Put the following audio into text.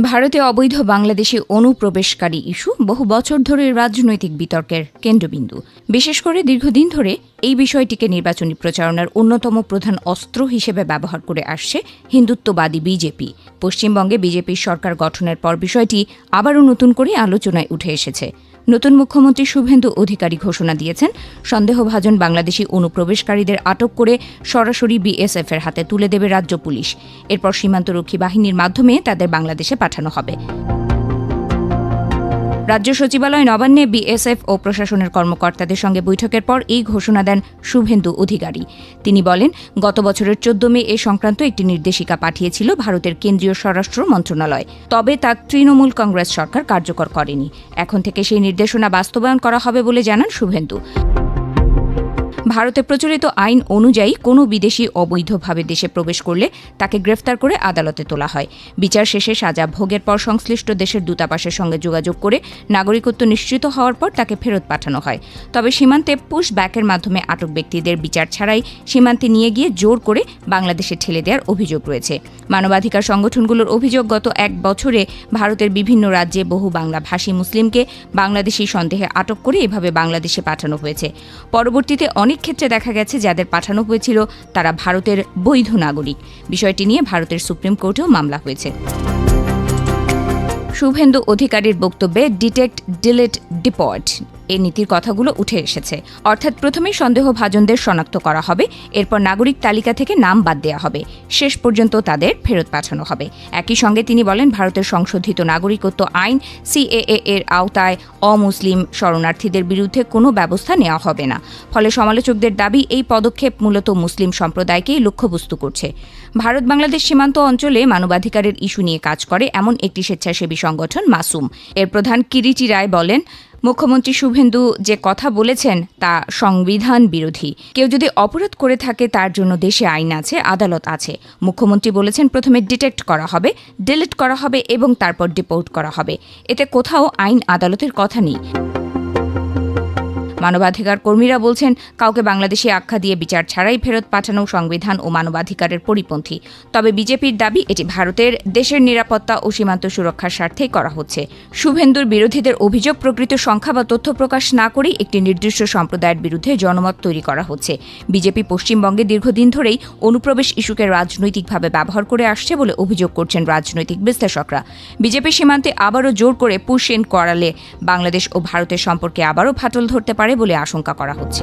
ভারতে অবৈধ বাংলাদেশি অনুপ্রবেশকারী ইস্যু বহু বছর ধরে রাজনৈতিক বিতর্কের কেন্দ্রবিন্দু। বিশেষ করে দীর্ঘদিন ধরে এই বিষয়টিকে নির্বাচনী প্রচারণার অন্যতম প্রধান অস্ত্র হিসেবে ব্যবহার করে আসছে হিন্দুত্ববাদী বিজেপি। পশ্চিমবঙ্গে বিজেপির সরকার গঠনের পর বিষয়টি আবারও নতুন করে আলোচনায় উঠে এসেছে। নতুন মুখ্যমন্ত্রী শুভেন্দু অধিকারী ঘোষণা দিয়েছেন, সন্দেহভাজন বাংলাদেশি অনুপ্রবেশকারীদের আটক করে সরাসরি বিএসএফের হাতে তুলে দেবে রাজ্য পুলিশ। এরপর সীমান্তরক্ষী বাহিনীর মাধ্যমে তাদের বাংলাদেশে পাঠানো হবে। রাজ্য সচিবালয় নবান্নে বিএসএফ ও প্রশাসনের কর্মকর্তাদের সঙ্গে বৈঠকের পর এই ঘোষণা দেন শুভেন্দু অধিকারী। তিনি বলেন, গত বছরের 14 মে এ সংক্রান্ত একটি নির্দেশিকা পাঠিয়েছিল ভারতের কেন্দ্রীয় স্বরাষ্ট্র মন্ত্রণালয়। তবে তা তৃণমূল কংগ্রেস সরকার কার্যকর করেনি। এখন থেকে সেই নির্দেশনা বাস্তবায়ন করা হবে বলে জানান শুভেন্দু। ভারতে প্রচলিত আইন অনুযায়ী কোনো বিদেশি অবৈধভাবে দেশে প্রবেশ করলে তাকে গ্রেফতার করে আদালতে তোলা হয়। বিচার শেষে সাজা ভোগের পর সংশ্লিষ্ট দেশের দূতাবাসের সঙ্গে যোগাযোগ করে নাগরিকত্ব নিশ্চিত হওয়ার পর তাকে ফেরত পাঠানো হয়। তবে সীমান্তে পুশ ব্যাকের মাধ্যমে আটক ব্যক্তিদের বিচার ছাড়াই সীমান্তে নিয়ে গিয়ে জোর করে বাংলাদেশে ঠেলে দেওয়ার অভিযোগ রয়েছে। মানবাধিকার সংগঠনগুলোর অভিযোগ, গত এক বছরে ভারতের বিভিন্ন রাজ্যে বহু বাংলাভাষী মুসলিমকে বাংলাদেশি সন্দেহে আটক করে এভাবে বাংলাদেশে পাঠানো হয়েছে। পরবর্তীতে অনেক ক্ষেত্রে দেখা গেছে যাদের পাঠানো হয়েছিল তারা ভারতের বৈধ নাগরিক। বিষয়টি নিয়ে ভারতের সুপ্রিম কোর্টেও মামলা হয়েছে। শুভেন্দু অধিকারীর বক্তব্যে ডিটেক্ট, ডিলিট, ডিপোর্ট এই নীতির কথাগুলো উঠে এসেছে। অর্থাৎ প্রথমেই সন্দেহভাজনদের শনাক্ত করা হবে, এরপর নাগরিক তালিকা থেকে নাম বাদ দেওয়া হবে, শেষ পর্যন্ত তাদের ফেরত পাঠানো হবে। একই সঙ্গে তিনি বলেন, ভারতের সংশোধিত নাগরিকত্ব আইন সিএএ এর আওতায় অমুসলিম শরণার্থীদের বিরুদ্ধে কোনো ব্যবস্থা নেওয়া হবে না। ফলে সমালোচকদের দাবি, এই পদক্ষেপ মূলত মুসলিম সম্প্রদায়কেই লক্ষ্যবস্তু করছে। ভারত বাংলাদেশ সীমান্ত অঞ্চলে মানবাধিকারের ইস্যু নিয়ে কাজ করে এমন একটি স্বেচ্ছাসেবী সংগঠন মাসুম এর প্রধান কিরিটি রায় বলেন, মুখ্যমন্ত্রী শুভেন্দু যে কথা বলেছেন তা সংবিধান বিরোধী। কেউ যদি অপরাধ করে থাকে তার জন্য দেশে আইন আছে, আদালত আছে। মুখ্যমন্ত্রী বলেছেন, প্রথমে ডিটেক্ট করা হবে, ডিলিট করা হবে এবং তারপর ডিপোর্ট করা হবে। এতে কোথাও আইন আদালতের কথা নেই। মানবাধিকার কর্মীরা বলছেন, কাউকে বাংলাদেশি আখ্যা দিয়ে বিচার ছাড়াই ফেরত পাঠানো সংবিধান ও মানবাধিকারের পরিপন্থী। তবে বিজেপির দাবি, এটি ভারতের দেশের নিরাপত্তা ও সীমান্ত সুরক্ষার স্বার্থেই করা হচ্ছে। শুভেন্দুর বিরোধীদের অভিযোগ, প্রকৃত সংখ্যা বা তথ্য প্রকাশ না করেই একটি নির্দিষ্ট সম্প্রদায়ের বিরুদ্ধে জনমত তৈরি করা হচ্ছে। বিজেপি পশ্চিমবঙ্গে দীর্ঘদিন ধরেই অনুপ্রবেশ ইস্যুকে রাজনৈতিকভাবে ব্যবহার করে আসছে বলে অভিযোগ করছেন রাজনৈতিক বিশ্লেষকরা। বিজেপি সীমান্তে আবারও জোর করে পুশ ইন করালে বাংলাদেশ ও ভারতের সম্পর্কে আবারও ফাটল ধরতে পারে বলে আশঙ্কা করা হচ্ছে।